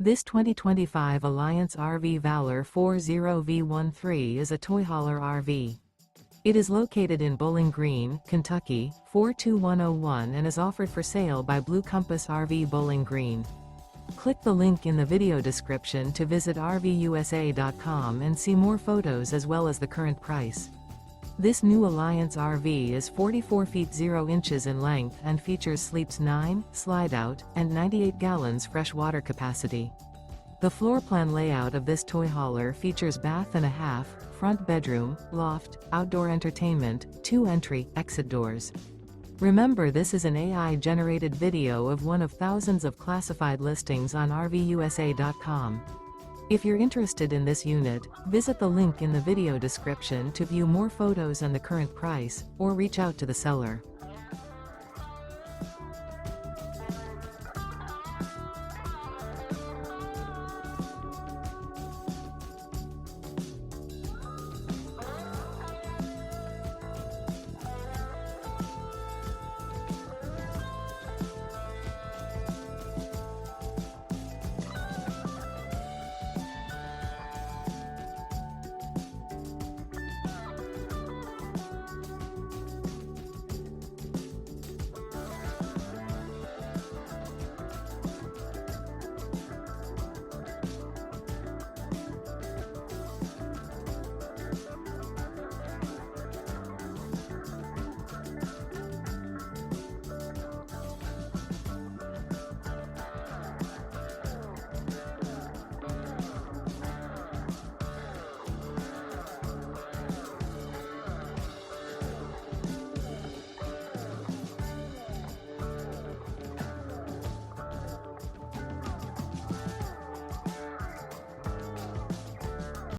This 2025 Alliance RV Valor 40V13 is a toy hauler RV. It is located in Bowling Green, Kentucky, 42101 and is offered for sale by Blue Compass RV Bowling Green. Click the link in the video description to visit RVUSA.com and see more photos as well as the current price. This new Alliance RV is 44 feet 0 inches in length and features sleeps 9, slide-out, and 98 gallons fresh water capacity. The floor plan layout of this toy hauler features bath and a half, front bedroom, loft, outdoor entertainment, 2 entry/exit doors. Remember, this is an AI-generated video of one of thousands of classified listings on RVUSA.com. If you're interested in this unit, visit the link in the video description to view more photos and the current price, or reach out to the seller.